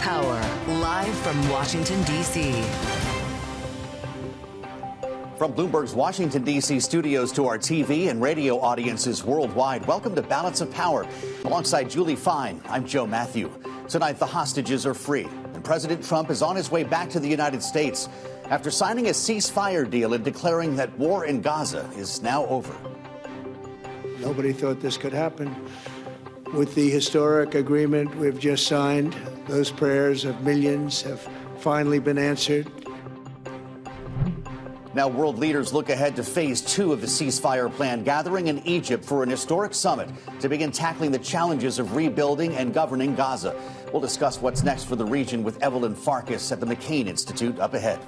Power, live from Washington, D.C. From Bloomberg's Washington, D.C. studios to our TV and radio audiences worldwide, welcome to Balance of Power. Alongside Julie Fine, I'm Joe Matthew. Tonight, the hostages are free, and President Trump is on his way back to the United States after signing a ceasefire deal and declaring that war in Gaza is now over. Nobody thought this could happen. With the historic agreement we've just signed, those prayers of millions have finally been answered. Now, world leaders look ahead to phase 2 of the ceasefire plan, gathering in Egypt for an historic summit to begin tackling the challenges of rebuilding and governing Gaza. We'll discuss what's next for the region with Evelyn Farkas at the McCain Institute up ahead.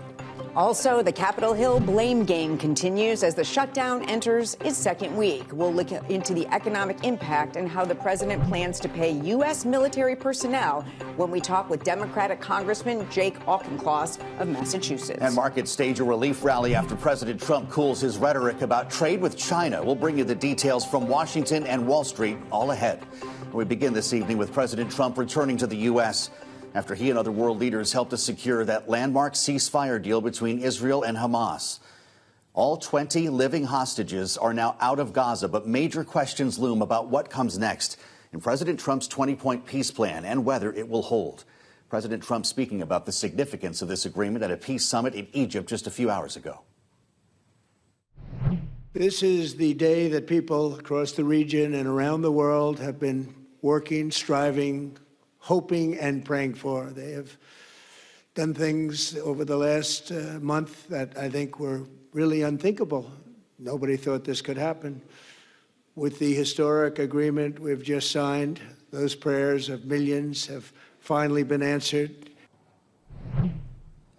Also, the Capitol Hill blame game continues as the shutdown enters its second week. We'll look into the economic impact and how the president plans to pay U.S. military personnel when we talk with Democratic Congressman Jake Auchincloss of Massachusetts. And markets stage a relief rally after President Trump cools his rhetoric about trade with China. We'll bring you the details from Washington and Wall Street all ahead. We begin this evening with President Trump returning to the U.S. after he and other world leaders helped to secure that landmark ceasefire deal between Israel and Hamas. All 20 living hostages are now out of Gaza, but major questions loom about what comes next in President Trump's 20-point peace plan and whether it will hold. President Trump speaking about the significance of this agreement at a peace summit in Egypt just a few hours ago. This is the day that people across the region and around the world have been working, striving, hoping and praying for. They have done things over the last month that I think were really unthinkable. Nobody thought this could happen. With the historic agreement we've just signed, those prayers of millions have finally been answered.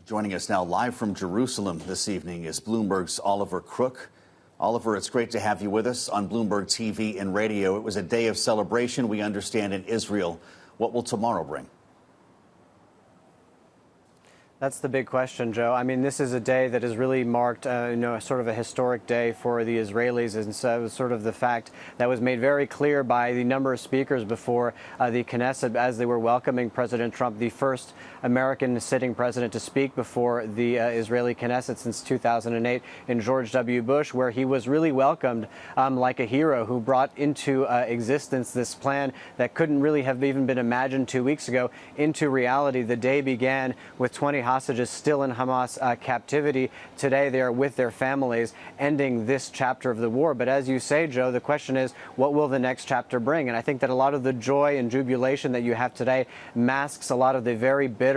Joining us now live from Jerusalem this evening is Bloomberg's Oliver Crook. Oliver, it's great to have you with us on Bloomberg TV and radio. It was a day of celebration, we understand, in Israel. What will tomorrow bring? That's the big question, Joe. I mean, this is a day that is really marked, sort of a historic day for the Israelis, and so it was sort of the fact that was made very clear by the number of speakers before the Knesset as they were welcoming President Trump, the first American sitting president to speak before the Israeli Knesset since 2008 in George W. Bush, where he was really welcomed like a hero who brought into existence this plan that couldn't really have even been imagined 2 weeks ago into reality. The day began with 20 hostages still in Hamas captivity. Today they are with their families, ending this chapter of the war. But as you say, Joe, the question is, what will the next chapter bring? And I think that a lot of the joy and jubilation that you have today masks a lot of the very bitter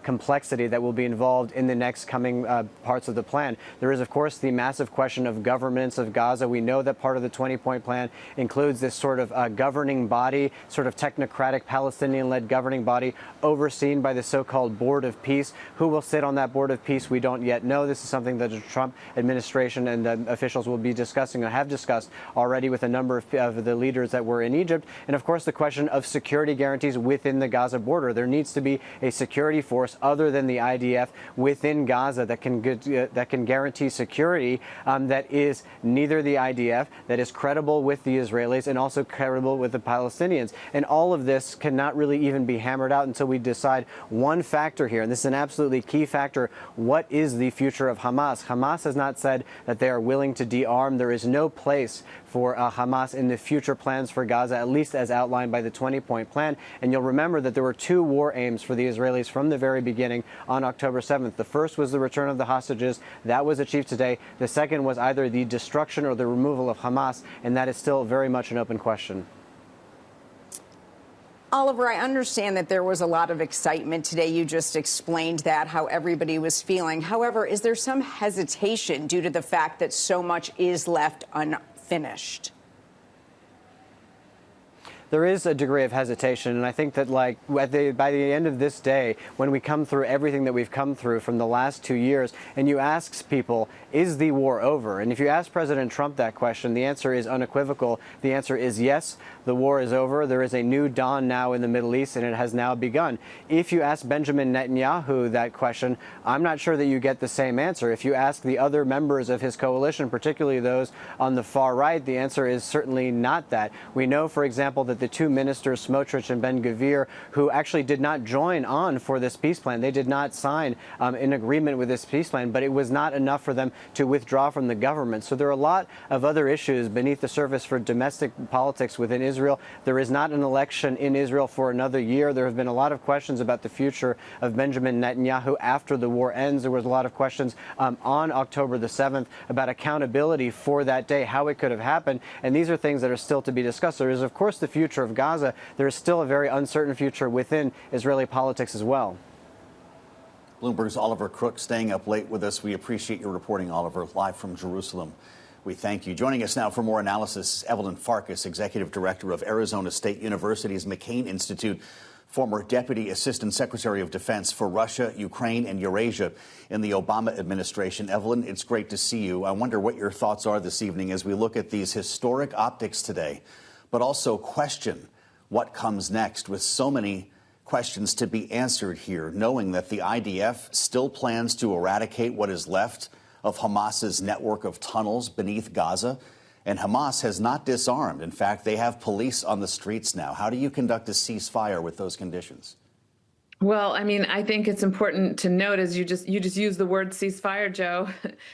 complexity that will be involved in the next coming parts of the plan. There is, of course, the massive question of governance of Gaza. We know that part of the 20-point plan includes this sort of governing body, sort of technocratic Palestinian-led governing body overseen by the so-called Board of Peace. Who will sit on that Board of Peace, we don't yet know. This is something that the Trump administration and officials will be discussing and have discussed already with a number of the leaders that were in Egypt. And, of course, the question of security guarantees within the Gaza border. There needs to be a security force other than the IDF within Gaza that can guarantee security that is neither the IDF, that is credible with the Israelis, and also credible with the Palestinians. And all of this cannot really even be hammered out until we decide one factor here, and this is an absolutely key factor. What is the future of Hamas? Hamas has not said that they are willing to de-arm. There is no place for Hamas in the future plans for Gaza, at least as outlined by the 20-point plan. And you'll remember that there were two war aims for the Israelis from the very beginning on October 7th. The first was the return of the hostages. That was achieved today. The second was either the destruction or the removal of Hamas, and that is still very much an open question. Oliver, I understand that there was a lot of excitement today. You just explained that, how everybody was feeling. However, is there some hesitation due to the fact that so much is left unfinished? There is a degree of hesitation, and I think that by the end of this day, when we come through everything that we've come through from the last 2 years, and you ask people, is the war over? And if you ask President Trump that question, the answer is unequivocal. The answer is yes, the war is over. There is a new dawn now in the Middle East, and it has now begun. If you ask Benjamin Netanyahu that question, I'm not sure that you get the same answer. If you ask the other members of his coalition, particularly those on the far right, the answer is certainly not that. We know, for example, that the two ministers, Smotrich and Ben-Gvir, who actually did not join on for this peace plan. They did not sign an agreement with this peace plan, but it was not enough for them to withdraw from the government. So there are a lot of other issues beneath the surface for domestic politics within Israel. There is not an election in Israel for another year. There have been a lot of questions about the future of Benjamin Netanyahu after the war ends. There was a lot of questions on October the 7th about accountability for that day, how it could have happened. And these are things that are still to be discussed. There is, of course, the future of Gaza. There is still a very uncertain future within Israeli politics as well. Bloomberg's Oliver Crook staying up late with us. We appreciate your reporting, Oliver, live from Jerusalem. We thank you. Joining us now for more analysis, Evelyn Farkas, Executive Director of Arizona State University's McCain Institute, former Deputy Assistant Secretary of Defense for Russia, Ukraine, and Eurasia in the Obama administration. Evelyn, it's great to see you. I wonder what your thoughts are this evening as we look at these historic optics today, but also question what comes next, with so many questions to be answered here, knowing that the IDF still plans to eradicate what is left of Hamas's network of tunnels beneath Gaza. And Hamas has not disarmed. In fact, they have police on the streets now. How do you conduct a ceasefire with those conditions? Well, I mean, I think it's important to note, as you just used the word ceasefire, Joe.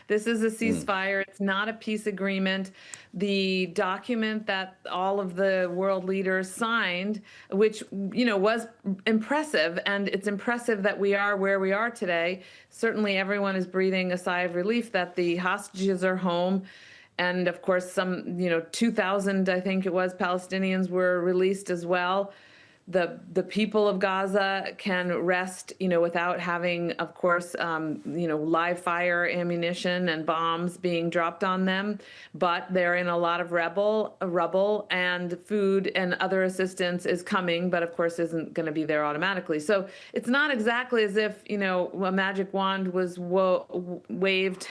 This is a ceasefire. It's not a peace agreement. The document that all of the world leaders signed, which, was impressive, and it's impressive that we are where we are today. Certainly everyone is breathing a sigh of relief that the hostages are home. And of course, some, 2,000, I think it was, Palestinians were released as well. The people of Gaza can rest, without having, of course, live fire ammunition and bombs being dropped on them. But they're in a lot of rubble, and food and other assistance is coming, but of course isn't going to be there automatically. So it's not exactly as if, a magic wand was waved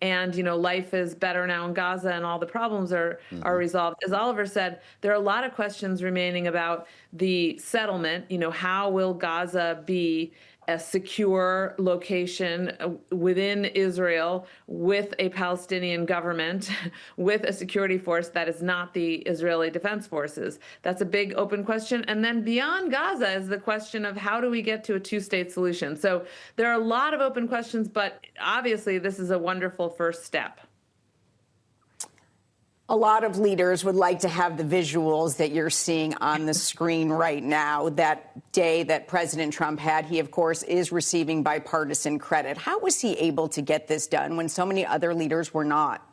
and, life is better now in Gaza and all the problems are resolved. As Oliver said, there are a lot of questions remaining about the settlement. How will Gaza be a secure location within Israel with a Palestinian government, with a security force that is not the Israeli Defense Forces? That's a big open question. And then beyond Gaza is the question of how do we get to a two-state solution? So there are a lot of open questions, but obviously this is a wonderful first step. A lot of leaders would like to have the visuals that you're seeing on the screen right now. That day that President Trump had, he, of course, is receiving bipartisan credit. How was he able to get this done when so many other leaders were not?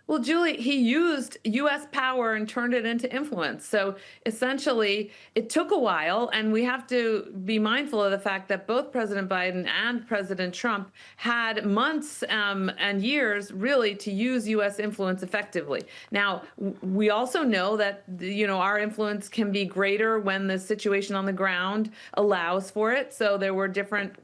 Well, Julie, he used U.S. power and turned it into influence. So essentially, it took a while, and we have to be mindful of the fact that both President Biden and President Trump had months and years, really, to use U.S. influence effectively. Now, we also know that, our influence can be greater when the situation on the ground allows for it. So there were different,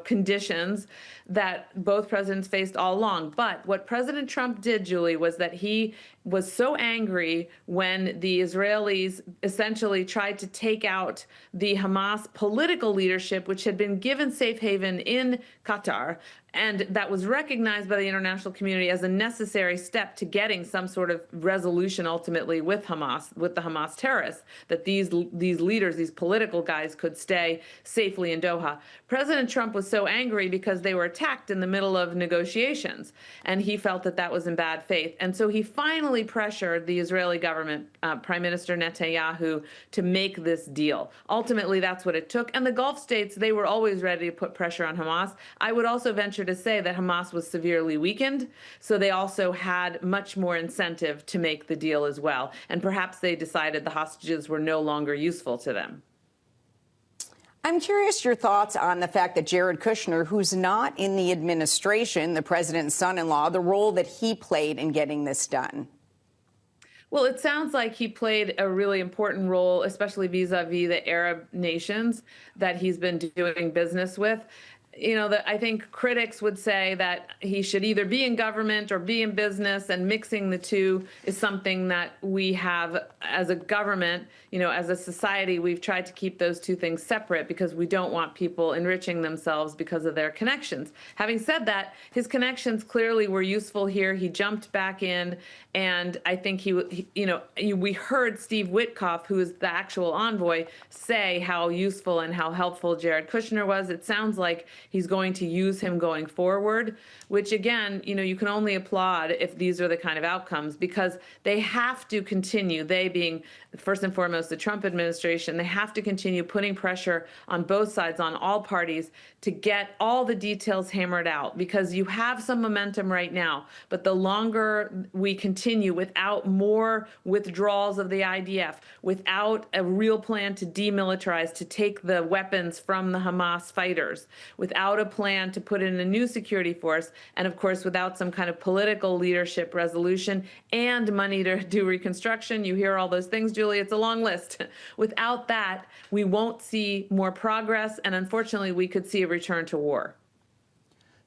conditions that both presidents faced all along. But what President Trump did, Julie, was that he was so angry when the Israelis essentially tried to take out the Hamas political leadership, which had been given safe haven in Qatar, and that was recognized by the international community as a necessary step to getting some sort of resolution ultimately with Hamas, with the Hamas terrorists, that these leaders, these political guys, could stay safely in Doha. President Trump was so angry because they were attacked in the middle of negotiations, and he felt that that was in bad faith. And so he finally pressured the Israeli government, Prime Minister Netanyahu, to make this deal. Ultimately, that's what it took. And the Gulf states, they were always ready to put pressure on Hamas. I would also venture to say that Hamas was severely weakened, so they also had much more incentive to make the deal as well. And perhaps they decided the hostages were no longer useful to them. I'm curious your thoughts on the fact that Jared Kushner, who's not in the administration, the president's son-in-law, the role that he played in getting this done. Well, it sounds like he played a really important role, especially vis-a-vis the Arab nations that he's been doing business with. I think critics would say that he should either be in government or be in business, and mixing the two is something that we have as a government, as a society. We've tried to keep those two things separate because we don't want people enriching themselves because of their connections. Having said that, his connections clearly were useful here. He jumped back in, and I think we heard Steve Witkoff, who is the actual envoy, say how useful and how helpful Jared Kushner was. It sounds like he's going to use him going forward, which again, you can only applaud if these are the kind of outcomes, because they have to continue, they being first and foremost the Trump administration, they have to continue putting pressure on both sides, on all parties, to get all the details hammered out, because you have some momentum right now. But the longer we continue without more withdrawals of the IDF, without a real plan to demilitarize, to take the weapons from the Hamas fighters, without a plan to put in a new security force, and of course without some kind of political leadership resolution and money to do reconstruction, you hear all those things, Julie, it's a long list. Without that, we won't see more progress, and unfortunately we could see a return to war.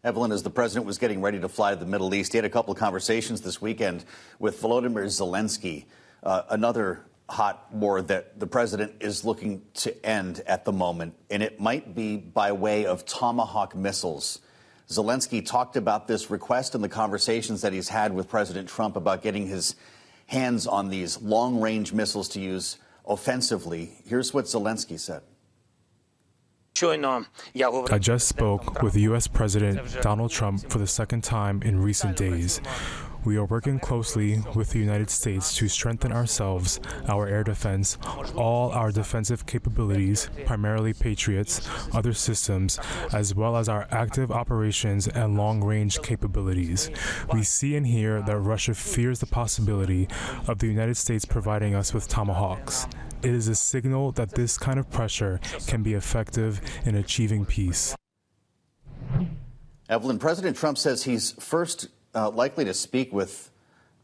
Evelyn, as the president was getting ready to fly to the Middle East, he had a couple of conversations this weekend with Volodymyr Zelensky, another hot war that the president is looking to end at the moment, and it might be by way of Tomahawk missiles. Zelensky talked about this request and the conversations that he's had with President Trump about getting his hands on these long-range missiles to use offensively. Here's what Zelensky said. I just spoke with U.S. President Donald Trump for the second time in recent days. We are working closely with the United States to strengthen ourselves, our air defense, all our defensive capabilities, primarily Patriots, other systems, as well as our active operations and long-range capabilities. We see and hear that Russia fears the possibility of the United States providing us with Tomahawks. It is a signal that this kind of pressure can be effective in achieving peace. Evelyn, President Trump says he's first likely to speak with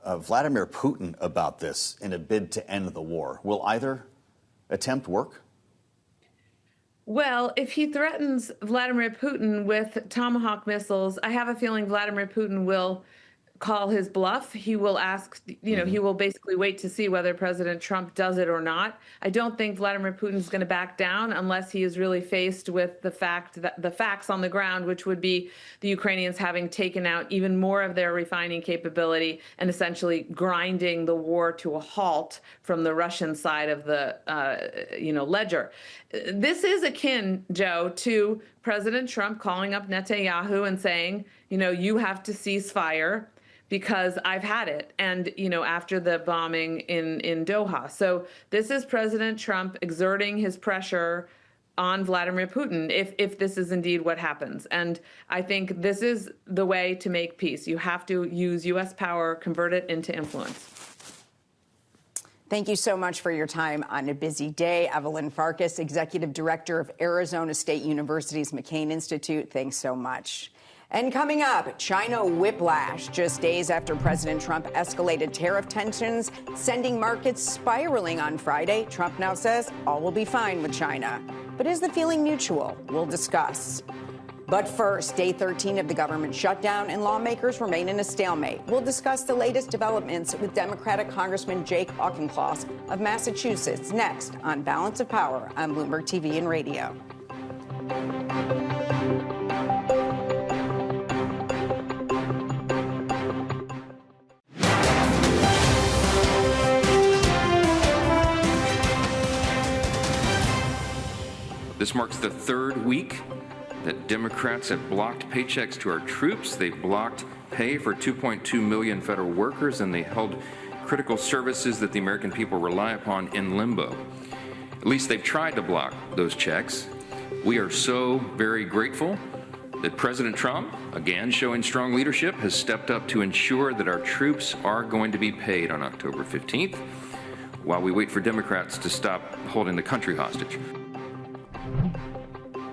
Vladimir Putin about this in a bid to end the war. Will either attempt work? Well, if he threatens Vladimir Putin with Tomahawk missiles, I have a feeling Vladimir Putin will call his bluff. He will ask, he will basically wait to see whether President Trump does it or not. I don't think Vladimir Putin is going to back down unless he is really faced with the facts on the ground, which would be the Ukrainians having taken out even more of their refining capability and essentially grinding the war to a halt from the Russian side of the, ledger. This is akin, Joe, to President Trump calling up Netanyahu and saying, you have to cease fire because I've had it, and, after the bombing in Doha. So this is President Trump exerting his pressure on Vladimir Putin if this is indeed what happens. And I think this is the way to make peace. You have to use U.S. power, convert it into influence. Thank you so much for your time on a busy day. Evelyn Farkas, Executive Director of Arizona State University's McCain Institute, thanks so much. And coming up, China whiplash. Just days after President Trump escalated tariff tensions, sending markets spiraling on Friday, Trump now says all will be fine with China. But is the feeling mutual? We'll discuss. But first, day 13 of the government shutdown, and lawmakers remain in a stalemate. We'll discuss the latest developments with Democratic Congressman Jake Auchincloss of Massachusetts next on Balance of Power on Bloomberg TV and Radio. This marks the third week that Democrats have blocked paychecks to our troops. They've blocked pay for 2.2 million federal workers, and they held critical services that the American people rely upon in limbo. At least they've tried to block those checks. We are so very grateful that President Trump, again showing strong leadership, has stepped up to ensure that our troops are going to be paid on October 15th, while we wait for Democrats to stop holding the country hostage.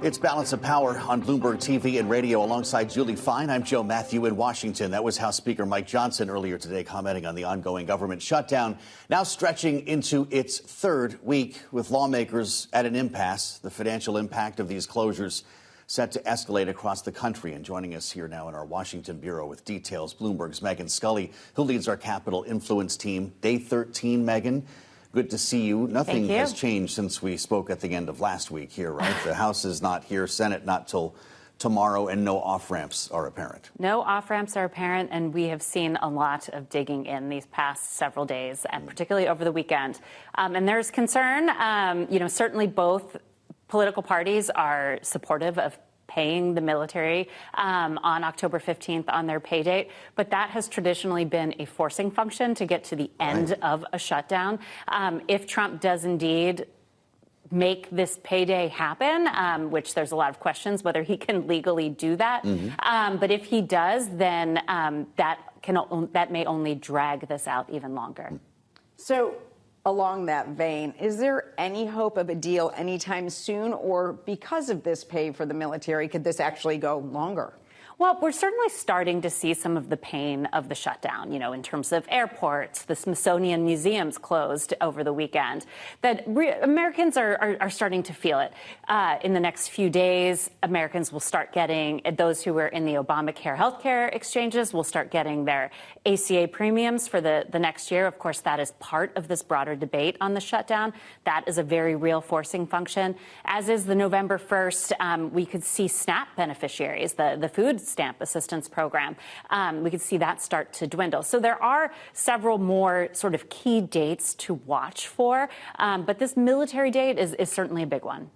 It's Balance of Power on Bloomberg TV and Radio alongside Julie Fine. I'm Joe Matthew in Washington. That was House Speaker Mike Johnson earlier today commenting on the ongoing government shutdown, now stretching into its third week with lawmakers at an impasse. The financial impact of these closures set to escalate across the country. And joining us here now in our Washington bureau with details, Bloomberg's Scully, who leads our Capitol Influence team. Day 13, Megan. Good to see you. Nothing has changed since we spoke at the end of last week here, right? The House is not here, Senate not till tomorrow, and no off-ramps are apparent. No off-ramps are apparent, and we have seen a lot of digging in these past several days, and particularly over the weekend. And there's concern. Certainly both political parties are supportive of paying the military on October 15th on their pay date. But that has traditionally been a forcing function to get to the end of a shutdown. If Trump does indeed make this payday happen, which there's a lot of questions whether he can legally do that. But if he does, then that may only drag this out even longer. So along that vein, is there any hope of a deal anytime soon, or because of this pay for the military, could this actually go longer? Well, we're certainly starting to see some of the pain of the shutdown, in terms of airports, the Smithsonian museums closed over the weekend, that Americans are starting to feel it. In the next few days, Americans will start getting, those who were in the Obamacare healthcare exchanges will start getting their ACA premiums for the next year. Of course, that is part of this broader debate on the shutdown. That is a very real forcing function. As is the November 1st, we could see SNAP beneficiaries, the food stamp assistance program. We could see that start to dwindle. So there are several more sort of key dates to watch for, but this military date is certainly a big one.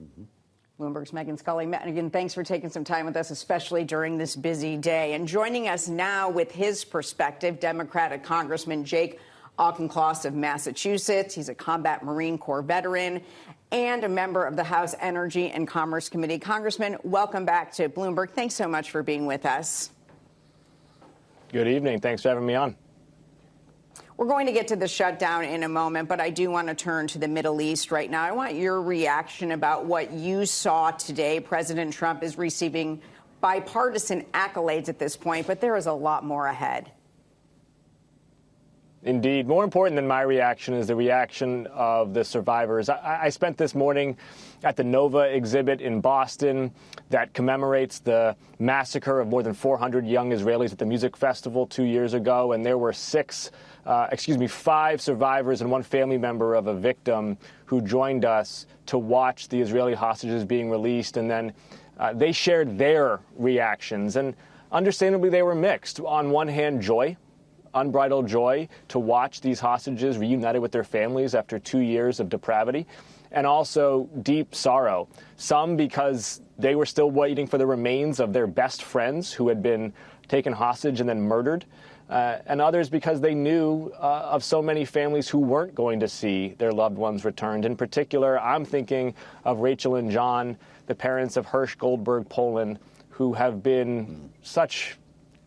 Bloomberg's Scully. Megan, thanks for taking some time with us, especially during this busy day. And joining us now with his perspective, Democratic Congressman Jake Auchincloss of Massachusetts. He's a combat Marine Corps veteran and a member of the House Energy and Commerce Committee. Congressman, welcome back to Bloomberg. Thanks so much for being with us. Good evening. Thanks for having me on. We're going to get to the shutdown in a moment, but I do want to turn to the Middle East right now. I want your reaction about what you saw today. President Trump is receiving bipartisan accolades at this point, but there is a lot more ahead. Indeed. More important than my reaction is the reaction of the survivors. I spent this morning at the Nova exhibit in Boston that commemorates the massacre of more than 400 young Israelis at the music festival 2 years ago. And there were five survivors and one family member of a victim who joined us to watch the Israeli hostages being released. And then they shared their reactions. And understandably, they were mixed. On one hand, joy. Unbridled joy to watch these hostages reunited with their families after 2 years of depravity, and also deep sorrow. Some because they were still waiting for the remains of their best friends who had been taken hostage and then murdered, and others because they knew of so many families who weren't going to see their loved ones returned. In particular, I'm thinking of Rachel and John, the parents of Hirsch Goldberg Poland, who have been such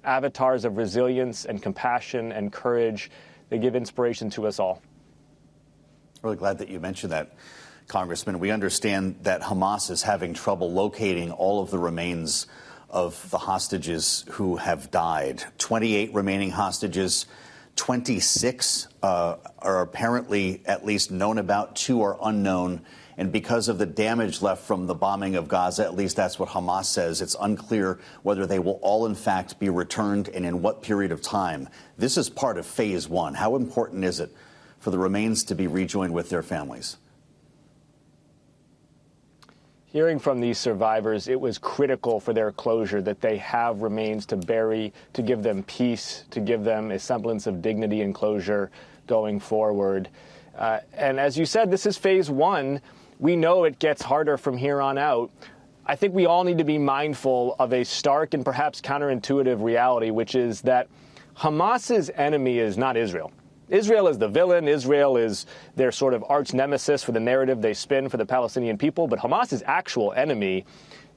avatars of resilience and compassion and courage. They give inspiration to us all. Really glad that you mentioned that, Congressman. We understand that Hamas is having trouble locating all of the remains of the hostages who have died. 28 remaining hostages, 26 are apparently at least known about, 2 are unknown. And because of the damage left from the bombing of Gaza, at least that's what Hamas says, it's unclear whether they will all, in fact, be returned and in what period of time. This is part of phase 1. How important is it for the remains to be rejoined with their families? Hearing from these survivors, it was critical for their closure that they have remains to bury, to give them peace, to give them a semblance of dignity and closure going forward. And as you said, this is phase 1. We know it gets harder from here on out. I think we all need to be mindful of a stark and perhaps counterintuitive reality, which is that Hamas's enemy is not Israel. Israel is the villain. Israel is their sort of arch nemesis for the narrative they spin for the Palestinian people. But Hamas's actual enemy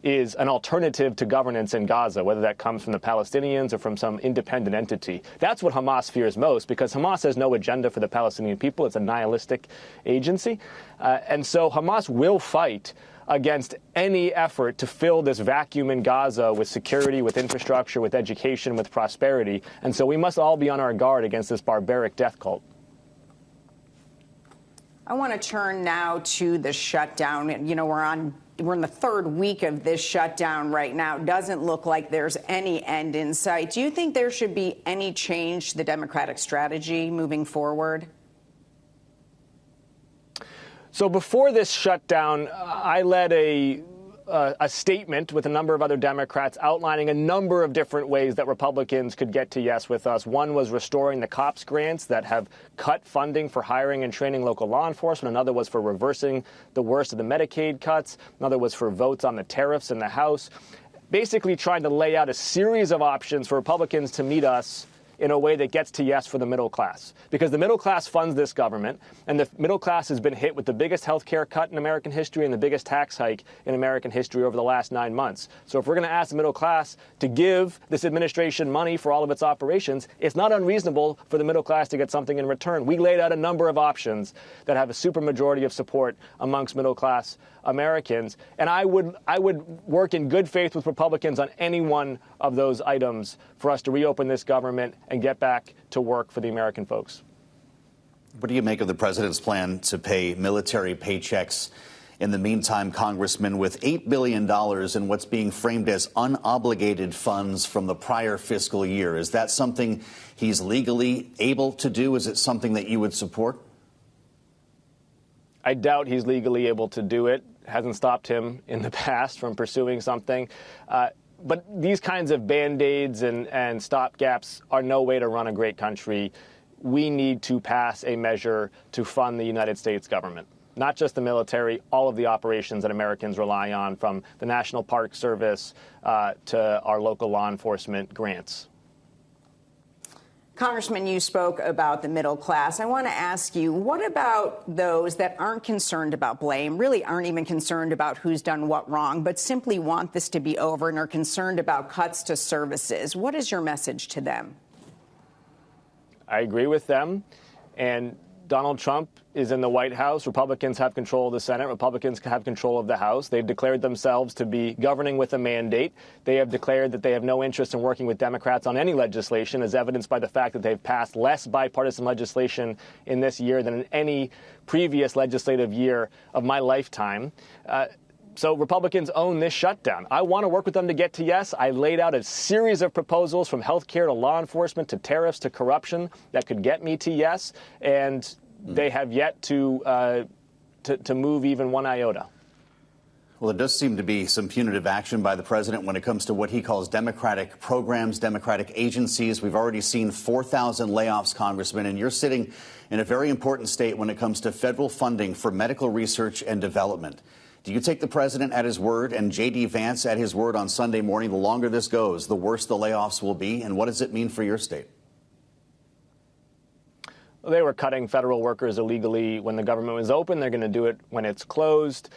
is an alternative to governance in Gaza, whether that comes from the Palestinians or from some independent entity. That's what Hamas fears most, because Hamas has no agenda for the Palestinian people. It's a nihilistic agency. And so Hamas will fight against any effort to fill this vacuum in Gaza with security, with infrastructure, with education, with prosperity. And so we must all be on our guard against this barbaric death cult. I want to turn now to the shutdown. You know, we're on we're in the third week of this shutdown right now. Doesn't look like there's any end in sight. Do you think there should be any change to the Democratic strategy moving forward? So before this shutdown, I led a statement with a number of other Democrats outlining a number of different ways that Republicans could get to yes with us. One was restoring the COPS grants that have cut funding for hiring and training local law enforcement. Another was for reversing the worst of the Medicaid cuts. Another was for votes on the tariffs in the House. Basically trying to lay out a series of options for Republicans to meet us in a way that gets to yes for the middle class. Because the middle class funds this government, and the middle class has been hit with the biggest health care cut in American history and the biggest tax hike in American history over the last 9 months. So if we're going to ask the middle class to give this administration money for all of its operations, it's not unreasonable for the middle class to get something in return. We laid out a number of options that have a supermajority of support amongst middle class Americans. And I would work in good faith with Republicans on any one of those items for us to reopen this government and get back to work for the American folks. What do you make of the president's plan to pay military paychecks? In the meantime, Congressman, with $8 billion in what's being framed as unobligated funds from the prior fiscal year, is that something he's legally able to do? Is it something that you would support? I doubt he's legally able to do it. Hasn't stopped him in the past from pursuing something. But these kinds of Band-Aids and stopgaps are no way to run a great country. We need to pass a measure to fund the United States government, not just the military, all of the operations that Americans rely on, from the National Park Service to our local law enforcement grants. Congressman, you spoke about the middle class. I want to ask you, what about those that aren't concerned about blame, really aren't even concerned about who's done what wrong, but simply want this to be over and are concerned about cuts to services? What is your message to them? I agree with them. And Donald Trump is in the White House. Republicans have control of the Senate. Republicans have control of the House. They've declared themselves to be governing with a mandate. They have declared that they have no interest in working with Democrats on any legislation, as evidenced by the fact that they've passed less bipartisan legislation in this year than in any previous legislative year of my lifetime. So Republicans own this shutdown. I want to work with them to get to yes. I laid out a series of proposals from health care to law enforcement to tariffs to corruption that could get me to yes, and they have yet to move even one iota. Well, there does seem to be some punitive action by the president when it comes to what he calls Democratic programs, Democratic agencies. We've already seen 4,000 layoffs, Congressman, and you're sitting in a very important state when it comes to federal funding for medical research and development. Do you take the president at his word and J.D. Vance at his word on Sunday morning? The longer this goes, the worse the layoffs will be. And what does it mean for your state? Well, they were cutting federal workers illegally when the government was open. They're going to do it when it's closed.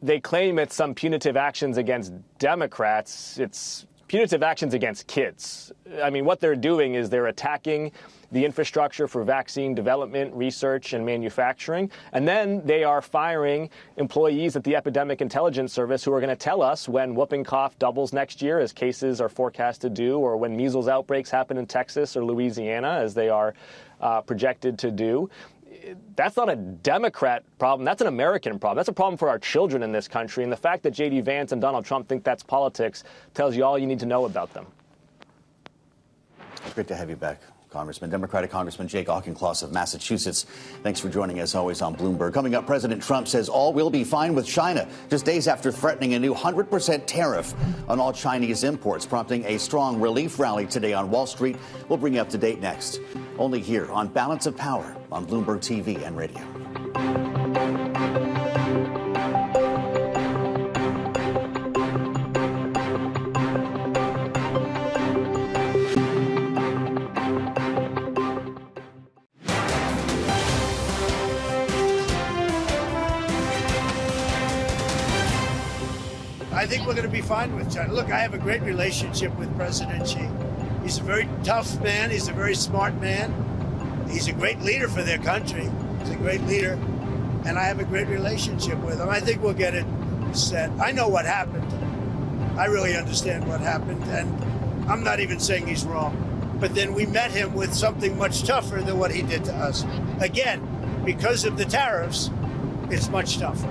They claim it's some punitive actions against Democrats. It's punitive actions against kids. I mean, what they're doing is they're attacking the infrastructure for vaccine development, research, and manufacturing. And then they are firing employees at the Epidemic Intelligence Service who are going to tell us when whooping cough doubles next year, as cases are forecast to do, or when measles outbreaks happen in Texas or Louisiana, as they are projected to do. That's not a Democrat problem. That's an American problem. That's a problem for our children in this country. And the fact that J.D. Vance and Donald Trump think that's politics tells you all you need to know about them. Great to have you back, Congressman. Democratic Congressman Jake Auchincloss of Massachusetts. Thanks for joining us always on Bloomberg. Coming up, President Trump says all will be fine with China, just days after threatening a new 100% tariff on all Chinese imports, prompting a strong relief rally today on Wall Street. We'll bring you up to date next, only here on Balance of Power on Bloomberg TV and radio. I think we're going to be fine with China. Look, I have a great relationship with President Xi. He's a very tough man. He's a very smart man. He's a great leader for their country. He's a great leader. And I have a great relationship with him. I think we'll get it set. I know what happened. I really understand what happened. And I'm not even saying he's wrong. But then we met him with something much tougher than what he did to us. Again, because of the tariffs, it's much tougher.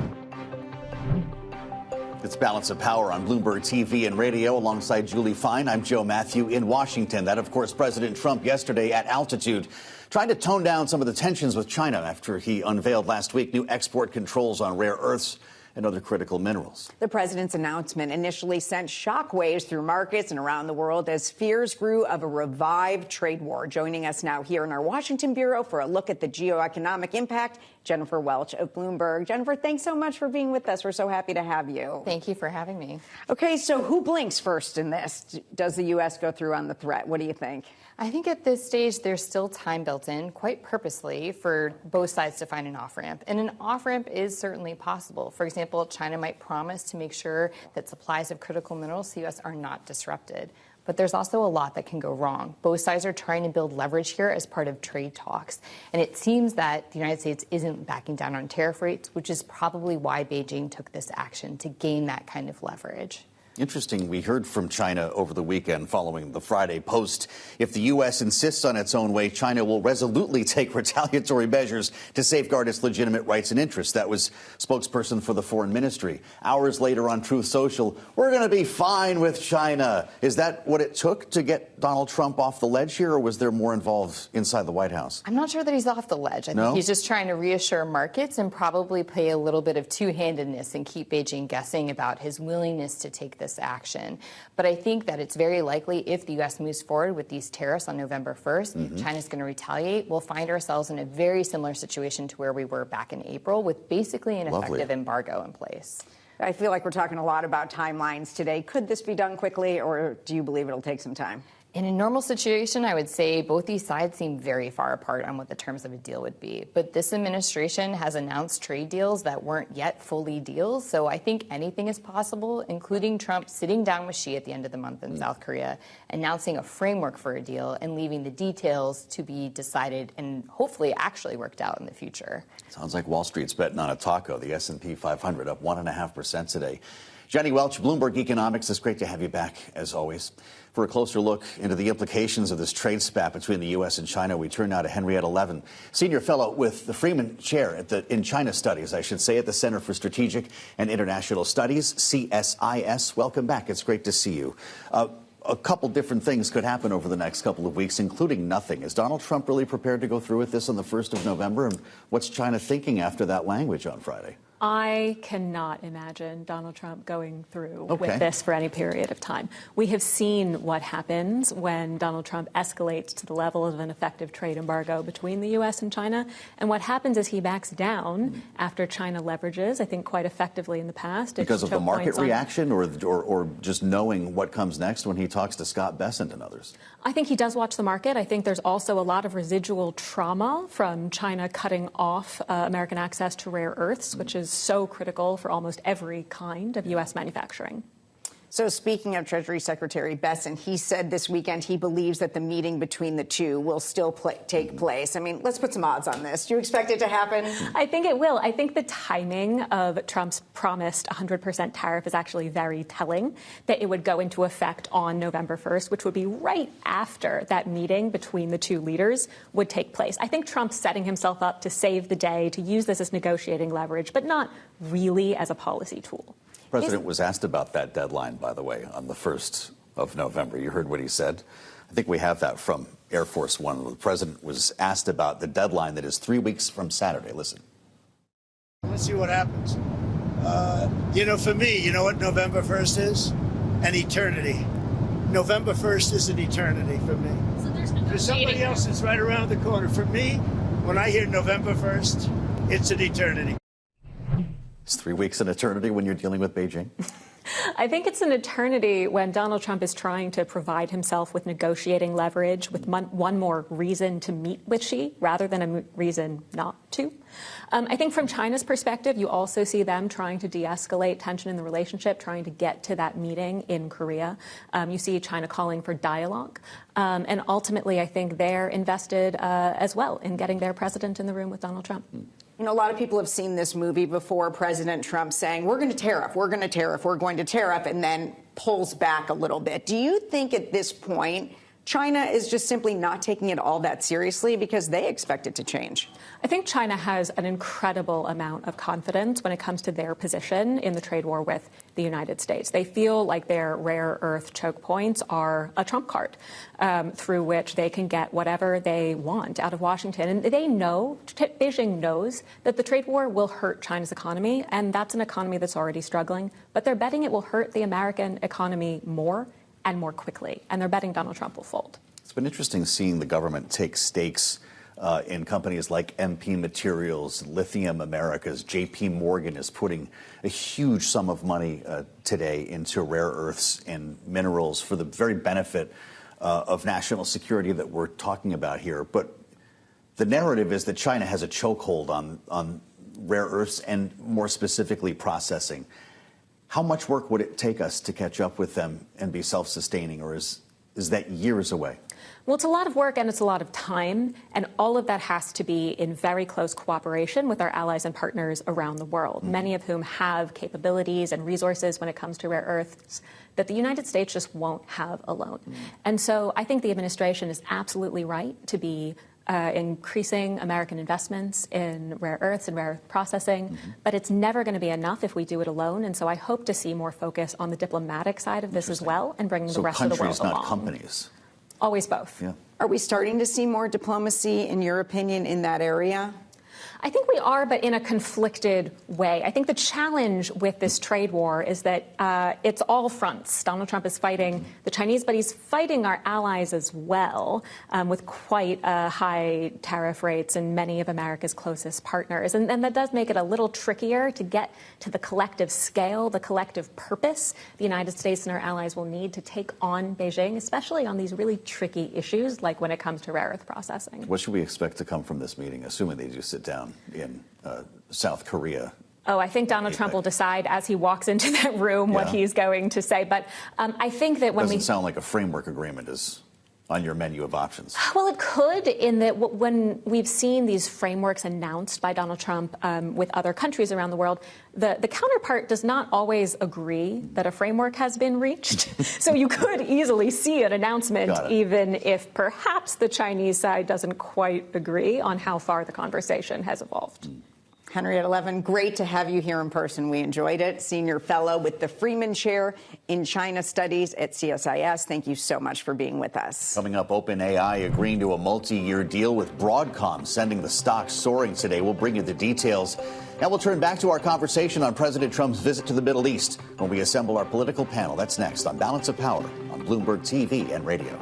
It's Balance of Power on Bloomberg TV and radio alongside Julie Fine. I'm Joe Matthew in Washington. That, of course, President Trump yesterday at altitude trying to tone down some of the tensions with China after he unveiled last week new export controls on rare earths and other critical minerals. The president's announcement initially sent shockwaves through markets and around the world as fears grew of a revived trade war. Joining us now here in our Washington bureau for a look at the geo-economic impact, Jennifer Welch of Bloomberg. Jennifer, thanks so much for being with us. We're so happy to have you. Thank you for having me. Okay, so who blinks first in this? Does the U.S. go through on the threat? What do you think? I think at this stage, there's still time built in, quite purposely, for both sides to find an off-ramp. And an off-ramp is certainly possible. For example, China might promise to make sure that supplies of critical minerals to the U.S. are not disrupted. But there's also a lot that can go wrong. Both sides are trying to build leverage here as part of trade talks. And it seems that the United States isn't backing down on tariff rates, which is probably why Beijing took this action, to gain that kind of leverage. Interesting. We heard from China over the weekend following the Friday post. If the U.S. insists on its own way, China will resolutely take retaliatory measures to safeguard its legitimate rights and interests. That was spokesperson for the foreign ministry. Hours later on Truth Social, we're going to be fine with China. Is that what it took to get Donald Trump off the ledge here, or was there more involved inside the White House? I'm not sure that he's off the ledge. I think he's just trying to reassure markets and probably play a little bit of two-handedness and keep Beijing guessing about his willingness to take this action. But I think that it's very likely if the U.S. moves forward with these tariffs on November 1st, China's going to retaliate. We'll find ourselves in a very similar situation to where we were back in April, with basically an effective embargo in place. I feel like we're talking a lot about timelines today. Could this be done quickly, or do you believe it'll take some time? In a normal situation, I would say both these sides seem very far apart on what the terms of a deal would be. But this administration has announced trade deals that weren't yet fully deals. So I think anything is possible, including Trump sitting down with Xi at the end of the month in South Korea, announcing a framework for a deal and leaving the details to be decided and hopefully actually worked out in the future. Sounds like Wall Street's betting on a taco. The S&P 500 up 1.5% today. Jenny Welch, Bloomberg Economics, it's great to have you back, as always. For a closer look into the implications of this trade spat between the U.S. and China, we turn now to Henrietta Levin, senior fellow with the Freeman Chair in China Studies, I should say, at the Center for Strategic and International Studies, CSIS. Welcome back. It's great to see you. A couple different things could happen over the next couple of weeks, including nothing. Is Donald Trump really prepared to go through with this on the 1st of November? And what's China thinking after that language on Friday? I cannot imagine Donald Trump going through with this for any period of time. We have seen what happens when Donald Trump escalates to the level of an effective trade embargo between the U.S. and China. And what happens is he backs down after China leverages, I think, quite effectively in the past. Because of the market reaction or just knowing what comes next when he talks to Scott Bessent and others? I think he does watch the market. I think there's also a lot of residual trauma from China cutting off American access to rare earths, which is so critical for almost every kind of U.S. manufacturing. So speaking of Treasury Secretary Bessent, he said this weekend he believes that the meeting between the two will still take place. I mean, let's put some odds on this. Do you expect it to happen? I think it will. I think the timing of Trump's promised 100% tariff is actually very telling, that it would go into effect on November 1st, which would be right after that meeting between the two leaders would take place. I think Trump's setting himself up to save the day, to use this as negotiating leverage, but not really as a policy tool. The president was asked about that deadline, by the way, on the 1st of November. You heard what he said. I think we have that from Air Force One. The president was asked about the deadline that is 3 weeks from Saturday. Listen. Let's see what happens. For me, you know what November 1st is? An eternity. November 1st is an eternity for me. So for somebody else, it's right around the corner. For me, when I hear November 1st, it's an eternity. Is 3 weeks an eternity when you're dealing with Beijing? I think it's an eternity when Donald Trump is trying to provide himself with negotiating leverage, with one more reason to meet with Xi rather than a reason not to. I think from China's perspective, you also see them trying to de-escalate tension in the relationship, trying to get to that meeting in Korea. You see China calling for dialogue. And ultimately, I think they're invested as well in getting their president in the room with Donald Trump. You know, a lot of people have seen this movie before, President Trump saying, we're going to tariff, we're going to tariff, we're going to tariff, and then pulls back a little bit. Do you think at this point China is just simply not taking it all that seriously because they expect it to change? I think China has an incredible amount of confidence when it comes to their position in the trade war with the United States. They feel like their rare earth choke points are a trump card through which they can get whatever they want out of Washington. And they know, Beijing knows, that the trade war will hurt China's economy, and that's an economy that's already struggling. But they're betting it will hurt the American economy more and more quickly, and they're betting Donald Trump will fold. It's been interesting seeing the government take stakes in companies like MP Materials, Lithium Americas. JP Morgan is putting a huge sum of money today into rare earths and minerals for the very benefit of national security that we're talking about here. But the narrative is that China has a chokehold on rare earths and more specifically processing. How much work would it take us to catch up with them and be self-sustaining, or is that years away? Well, it's a lot of work and it's a lot of time, and all of that has to be in very close cooperation with our allies and partners around the world, many of whom have capabilities and resources when it comes to rare earths that the United States just won't have alone. And so I think the administration is absolutely right to be increasing American investments in rare earths and rare earth processing, but it's never going to be enough if we do it alone. And so I hope to see more focus on the diplomatic side of this as well and bringing the rest of the world along. So countries, not companies. Always both. Yeah. Are we starting to see more diplomacy, in your opinion, in that area? I think we are, but in a conflicted way. I think the challenge with this trade war is that it's all fronts. Donald Trump is fighting the Chinese, but he's fighting our allies as well, with quite high tariff rates in many of America's closest partners. And that does make it a little trickier to get to the collective scale, the collective purpose the United States and our allies will need to take on Beijing, especially on these really tricky issues, like when it comes to rare earth processing. What should we expect to come from this meeting, assuming they do sit down in South Korea? Oh, I think Donald Trump will decide as he walks into that room what he's going to say. But I think that when doesn't sound like a framework agreement is on your menu of options. Well, it could, in that when we've seen these frameworks announced by Donald Trump with other countries around the world, the counterpart does not always agree that a framework has been reached. So you could easily see an announcement, even if perhaps the Chinese side doesn't quite agree on how far the conversation has evolved. Henrietta Levin, great to have you here in person. We enjoyed it. Senior Fellow with the Freeman Chair in China Studies at CSIS. Thank you so much for being with us. Coming up, OpenAI agreeing to a multi-year deal with Broadcom, sending the stock soaring today. We'll bring you the details. Now we'll turn back to our conversation on President Trump's visit to the Middle East when we assemble our political panel. That's next on Balance of Power on Bloomberg TV and radio.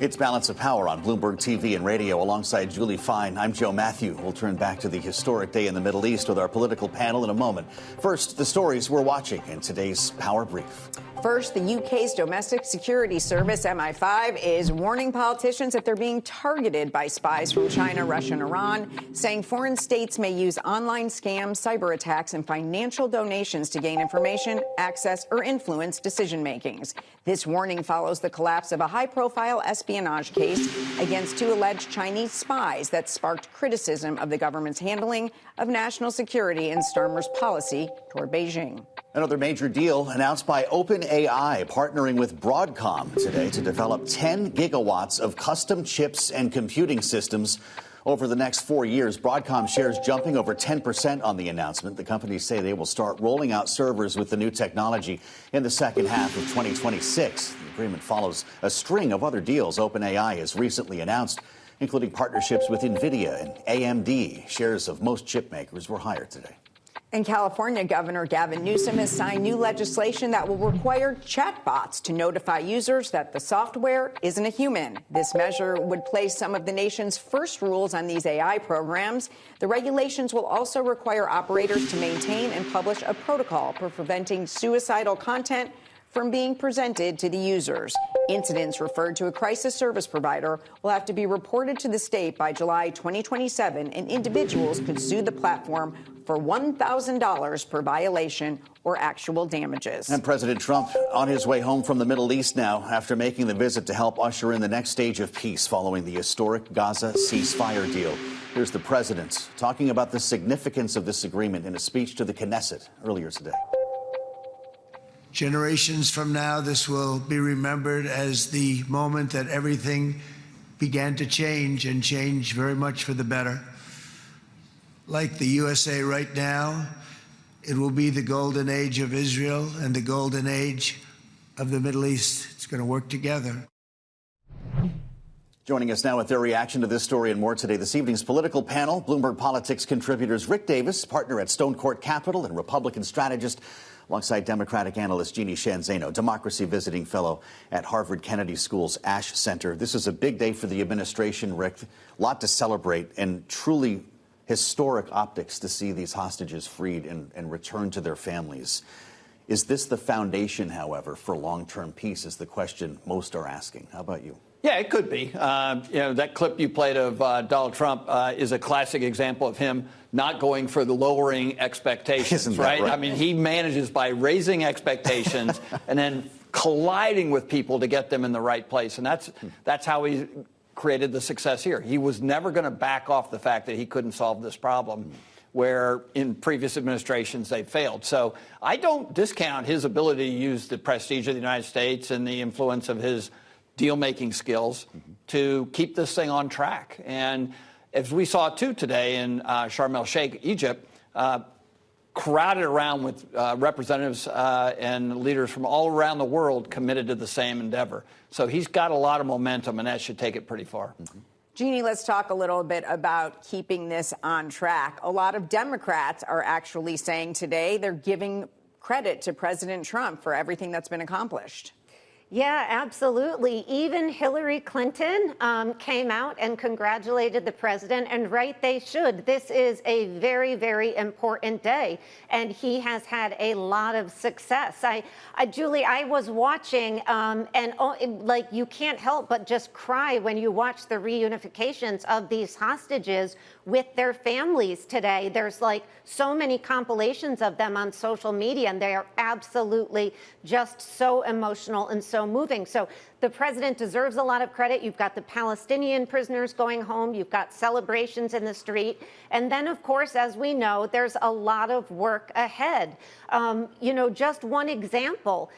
It's Balance of Power on Bloomberg TV and radio alongside Julie Fine. I'm Joe Matthew. We'll turn back to the historic day in the Middle East with our political panel in a moment. First, the stories we're watching in today's Power Brief. First, the UK's Domestic Security Service, MI5, is warning politicians that they're being targeted by spies from China, Russia, and Iran, saying foreign states may use online scams, cyber attacks, and financial donations to gain information, access, or influence decision-makings. This warning follows the collapse of a high-profile espionage case against two alleged Chinese spies that sparked criticism of the government's handling of national security and Starmer's policy toward Beijing. Another major deal announced by OpenAI, partnering with Broadcom today to develop 10 gigawatts of custom chips and computing systems over the next 4 years. Broadcom shares jumping over 10% on the announcement. The companies say they will start rolling out servers with the new technology in the second half of 2026. The agreement follows a string of other deals OpenAI has recently announced, including partnerships with NVIDIA and AMD. Shares of most chip makers were higher today. In California, Governor Gavin Newsom has signed new legislation that will require chatbots to notify users that the software isn't a human. This measure would place some of the nation's first rules on these AI programs. The regulations will also require operators to maintain and publish a protocol for preventing suicidal content from being presented to the users. Incidents referred to a crisis service provider will have to be reported to the state by July 2027, and individuals could sue the platform for $1,000 per violation or actual damages. And President Trump on his way home from the Middle East now after making the visit to help usher in the next stage of peace following the historic Gaza ceasefire deal. Here's the president talking about the significance of this agreement in a speech to the Knesset earlier today. Generations from now, this will be remembered as the moment that everything began to change, and change very much for the better. Like the USA right now, it will be the golden age of Israel and the golden age of the Middle East. It's going to work together. Joining us now with their reaction to this story and more today, this evening's political panel, Bloomberg Politics contributors Rick Davis, partner at Stone Court Capital and Republican strategist, alongside Democratic analyst Jeannie Sheehan Zaino, democracy visiting fellow at Harvard Kennedy School's Ash Center. This is a big day for the administration, Rick. A lot to celebrate, and truly historic optics to see these hostages freed and returned to their families. Is this the foundation, however, for long-term peace, is the question most are asking. How about you? Yeah, it could be. That clip you played of Donald Trump is a classic example of him not going for the lowering expectations, right? I mean, he manages by raising expectations and then colliding with people to get them in the right place. And that's how he created the success here. He was never going to back off the fact that he couldn't solve this problem, where in previous administrations they failed. So I don't discount his ability to use the prestige of the United States and the influence of his deal-making skills to keep this thing on track. And as we saw, too, today in Sharm el-Sheikh, Egypt, crowded around with representatives and leaders from all around the world committed to the same endeavor. So he's got a lot of momentum, and that should take it pretty far. Jeannie, let's talk a little bit about keeping this on track. A lot of Democrats are actually saying today they're giving credit to President Trump for everything that's been accomplished. Yeah, absolutely. Even Hillary Clinton came out and congratulated the president, and right they should. This is a very, very important day, and he has had a lot of success. Julie, I was watching, like, you can't help but just cry when you watch the reunifications of these hostages with their families today. There's like so many compilations of them on social media, and they are absolutely just so emotional and so moving. So the president deserves a lot of credit. You've got the Palestinian prisoners going home. You've got celebrations in the street. And then, of course, as we know, there's a lot of work ahead. Just one example.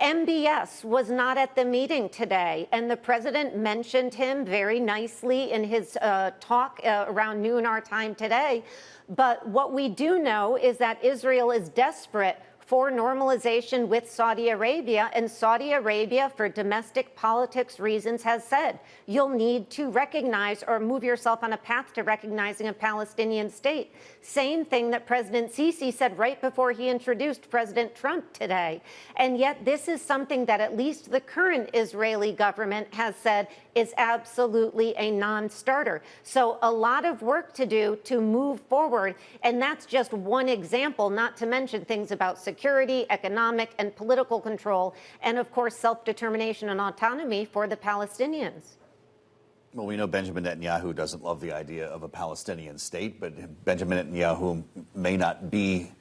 MBS was not at the meeting today, and the president mentioned him very nicely in his talk around noon our time today. But what we do know is that Israel is desperate for normalization with Saudi Arabia, and Saudi Arabia, for domestic politics reasons, has said you'll need to recognize or move yourself on a path to recognizing a Palestinian state. Same thing that President Sisi said right before he introduced President Trump today. And yet this is something that at least the current Israeli government has said is absolutely a non-starter. So a lot of work to do to move forward, and that's just one example, not to mention things about security, economic and political control, and of course self-determination and autonomy for the Palestinians. Well, we know Benjamin Netanyahu doesn't love the idea of a Palestinian state, but Benjamin Netanyahu may not be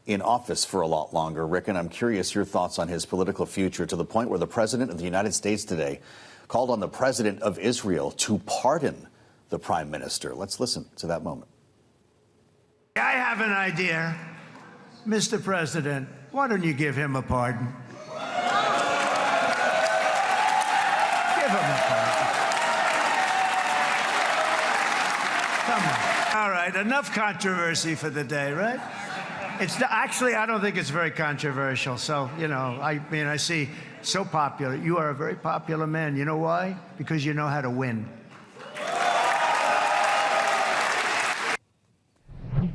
in office for a lot longer. Rick, and I'm curious your thoughts on his political future, to the point where the president of the United States today called on the president of Israel to pardon the prime minister. Let's listen to that moment. I have an idea. Mr. President, why don't you give him a pardon? Give him a pardon. Come on. All right, enough controversy for the day, right? Actually, I don't think it's very controversial. So, I see so popular. You are a very popular man. You know why? Because you know how to win.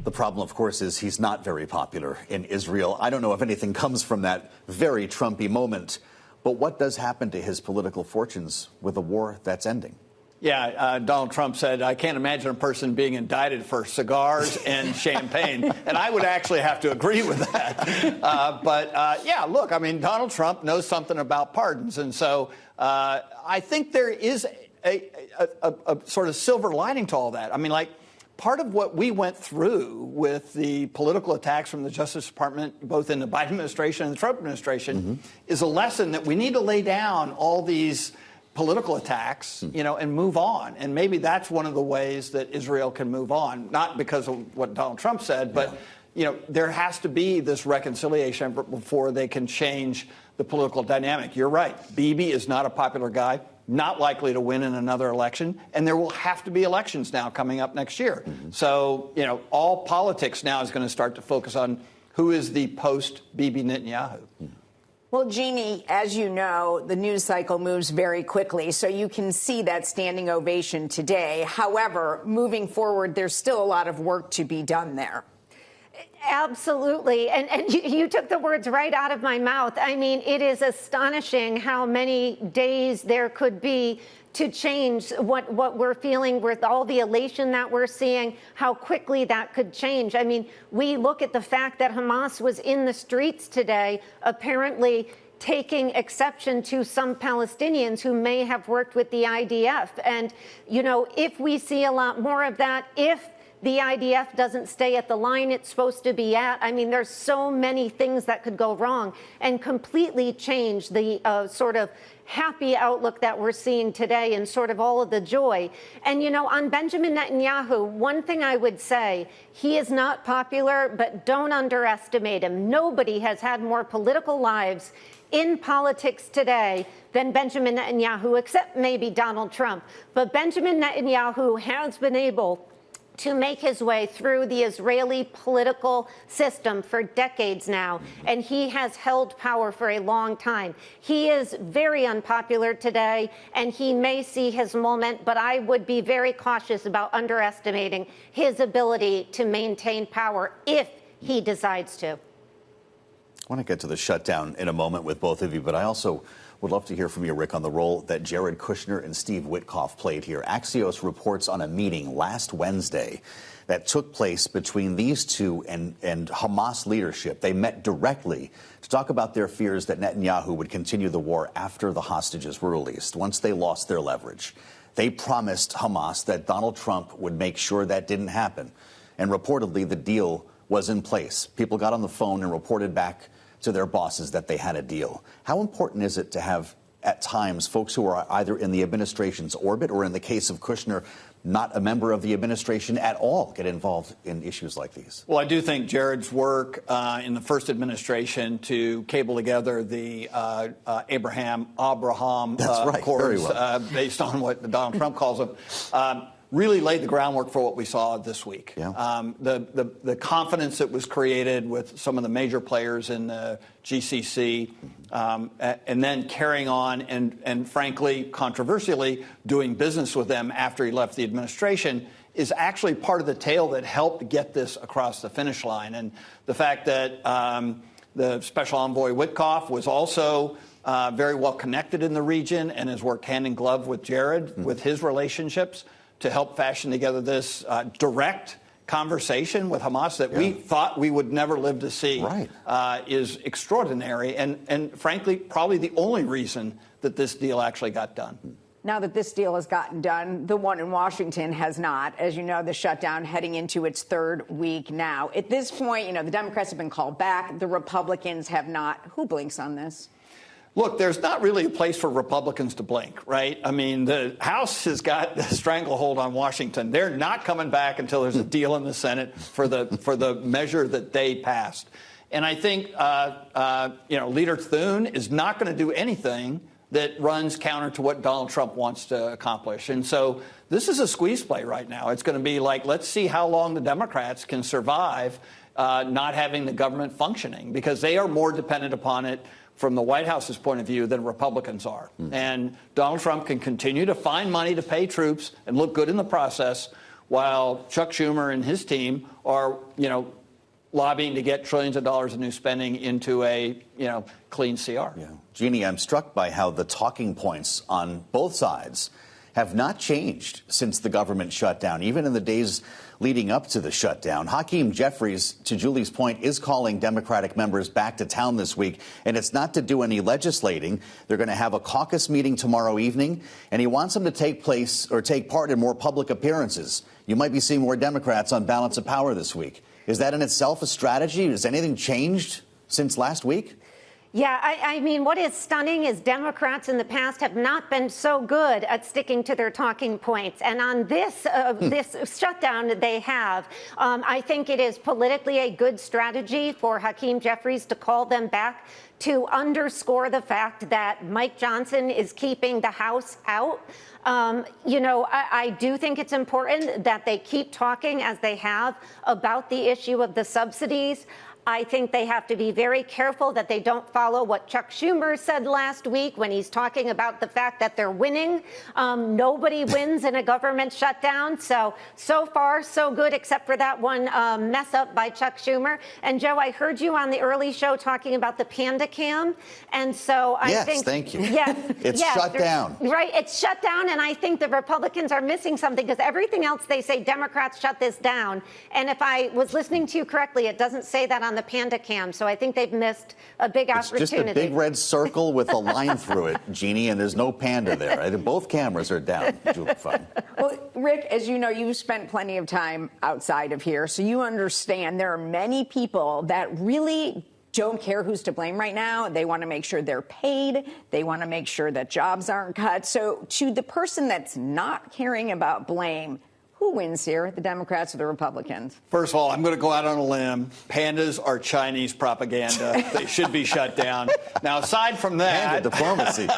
The problem, of course, is he's not very popular in Israel. I don't know if anything comes from that very Trumpy moment. But what does happen to his political fortunes with a war that's ending? Yeah, Donald Trump said, I can't imagine a person being indicted for cigars and champagne. And I would actually have to agree with that. Yeah, look, I mean, Donald Trump knows something about pardons. And so I think there is a sort of silver lining to all that. I mean, like, part of what we went through with the political attacks from the Justice Department, both in the Biden administration and the Trump administration, is a lesson that we need to lay down all these political attacks, you know, and move on. And maybe that's one of the ways that Israel can move on, not because of what Donald Trump said, but, you know, there has to be this reconciliation before they can change the political dynamic. You're right. Bibi is not a popular guy, not likely to win in another election, and there will have to be elections now coming up next year. So, you know, all politics now is going to start to focus on who is the post-Bibi Netanyahu. Well, Jeannie, as you know, the news cycle moves very quickly, so you can see that standing ovation today. However, moving forward, there's still a lot of work to be done there. Absolutely. And you took the words right out of my mouth. I mean, it is astonishing how many days there could be to change what we're feeling with all the elation that we're seeing, how quickly that could change. I mean, we look at the fact that Hamas was in the streets today, apparently taking exception to some Palestinians who may have worked with the IDF. And, you know, if we see a lot more of that, if the IDF doesn't stay at the line it's supposed to be at, I mean, there's so many things that could go wrong and completely change the sort of happy outlook that we're seeing today and sort of all of the joy. And, you know, on Benjamin Netanyahu, one thing I would say, he is not popular, but don't underestimate him. Nobody has had more political lives in politics today than Benjamin Netanyahu, except maybe Donald Trump. But Benjamin Netanyahu has been able to make his way through the Israeli political system for decades now, and he has held power for a long time. He is very unpopular today, and he may see his moment, but I would be very cautious about underestimating his ability to maintain power if he decides to. I want to get to the shutdown in a moment with both of you, but I also would love to hear from you, Rick, on the role that Jared Kushner and Steve Witkoff played here. Axios reports on a meeting last Wednesday that took place between these two and Hamas leadership. They met directly to talk about their fears that Netanyahu would continue the war after the hostages were released, once they lost their leverage. They promised Hamas that Donald Trump would make sure that didn't happen. And reportedly, the deal was in place. People got on the phone and reported back to their bosses that they had a deal. How important is it to have, at times, folks who are either in the administration's orbit or, in the case of Kushner, not a member of the administration at all, get involved in issues like these? Well, I do think Jared's work in the first administration to cable together the Abraham Accords, based on what Donald Trump calls them, really laid the groundwork for what we saw this week. The confidence that was created with some of the major players in the GCC, and then carrying on and frankly, controversially, doing business with them after he left the administration is actually part of the tale that helped get this across the finish line. And the fact that the Special Envoy Witkoff was also very well connected in the region and has worked hand in glove with Jared with his relationships to help fashion together this direct conversation with Hamas that we thought we would never live to see is extraordinary and frankly, probably the only reason that this deal actually got done. Now that this deal has gotten done, the one in Washington has not. As you know, the shutdown heading into its third week now. At this point, you know, the Democrats have been called back. The Republicans have not. Who blinks on this? Look, there's not really a place for Republicans to blink, right? I mean, the House has got a stranglehold on Washington. They're not coming back until there's a deal in the Senate for the measure that they passed. And I think, you know, Leader Thune is not going to do anything that runs counter to what Donald Trump wants to accomplish. And so this is a squeeze play right now. It's going to be like, let's see how long the Democrats can survive not having the government functioning, because they are more dependent upon it from the White House's point of view than Republicans are. And Donald Trump can continue to find money to pay troops and look good in the process, while Chuck Schumer and his team are, you know, lobbying to get trillions of dollars of new spending into a, you know, clean CR. Jeannie, I'm struck by how the talking points on both sides have not changed since the government shutdown, even in the days leading up to the shutdown. Hakeem Jeffries, to Julie's point, is calling Democratic members back to town this week, and it's not to do any legislating. They're going to have a caucus meeting tomorrow evening, and he wants them to take part in more public appearances. You might be seeing more Democrats on Balance of Power this week. Is that in itself a strategy? Has anything changed since last week? Yeah, I mean, what is stunning is Democrats in the past have not been so good at sticking to their talking points. And on this shutdown they have, I think it is politically a good strategy for Hakeem Jeffries to call them back to underscore the fact that Mike Johnson is keeping the House out. I do think it's important that they keep talking, as they have, about the issue of the subsidies. I think they have to be very careful that they don't follow what Chuck Schumer said last week when he's talking about the fact that they're winning. Nobody wins in a government shutdown. So far, so good, except for that one mess up by Chuck Schumer. And Joe, I heard you on the early show talking about the Panda Cam. And so I think. Yes, thank you. Yes, it's shut down. Right. It's shut down. And I think the Republicans are missing something, because everything else they say, Democrats shut this down. And if I was listening to you correctly, it doesn't say that on the Panda Cam, so I think they've missed a big opportunity. It's just a big red circle with a line through it, Jeannie, and there's no panda there. Right? Both cameras are down. Fine. Well, Rick, as you know, you've spent plenty of time outside of here, so you understand there are many people that really don't care who's to blame right now. They want to make sure they're paid. They want to make sure that jobs aren't cut. So to the person that's not caring about blame, who wins here, the Democrats or the Republicans? First of all, I'm going to go out on a limb. Pandas are Chinese propaganda. They should be shut down. Now, aside from that, Panda diplomacy.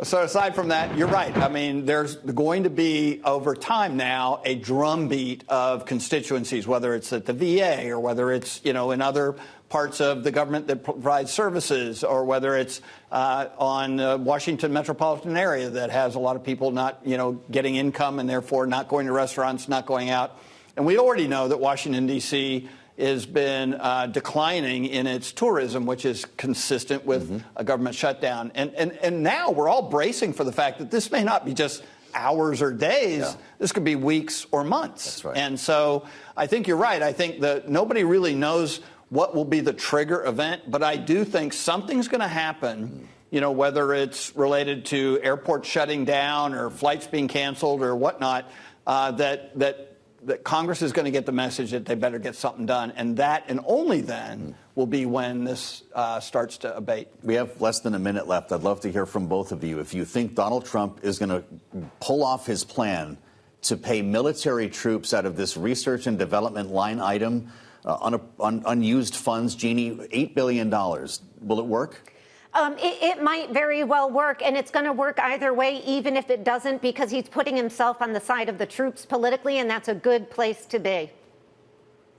So aside from that, you're right. I mean, there's going to be, over time now, a drumbeat of constituencies, whether it's at the VA or whether it's, in other parts of the government that provides services, or whether it's on Washington metropolitan area that has a lot of people not, getting income and therefore not going to restaurants, not going out. And we already know that Washington, D.C. has been declining in its tourism, which is consistent with a government shutdown. And now we're all bracing for the fact that this may not be just hours or days. Yeah. This could be weeks or months. That's right. And so I think you're right. I think that nobody really knows what will be the trigger event, but I do think something's going to happen, whether it's related to airports shutting down or flights being canceled or whatnot, that Congress is going to get the message that they better get something done. And that, and only then, will be when this starts to abate. We have less than a minute left. I'd love to hear from both of you. If you think Donald Trump is going to pull off his plan to pay military troops out of this research and development line item, unused funds, Jeannie, $8 billion. Will it work? It might very well work, and it's going to work either way, even if it doesn't, because he's putting himself on the side of the troops politically, and that's a good place to be.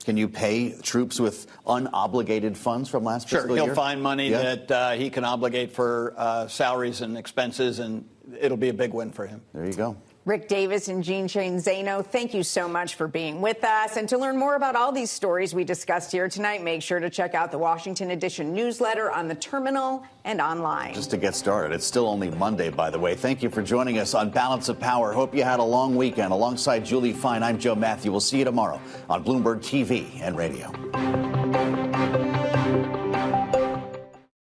Can you pay troops with unobligated funds from last fiscal year? Sure, he'll find money that he can obligate for salaries and expenses, and it'll be a big win for him. There you go. Rick Davis and Jean Shane Zaino, thank you so much for being with us. And to learn more about all these stories we discussed here tonight, make sure to check out the Washington Edition newsletter on the terminal and online. Just to get started, it's still only Monday, by the way. Thank you for joining us on Balance of Power. Hope you had a long weekend. Alongside Julie Fine, I'm Joe Matthew. We'll see you tomorrow on Bloomberg TV and radio.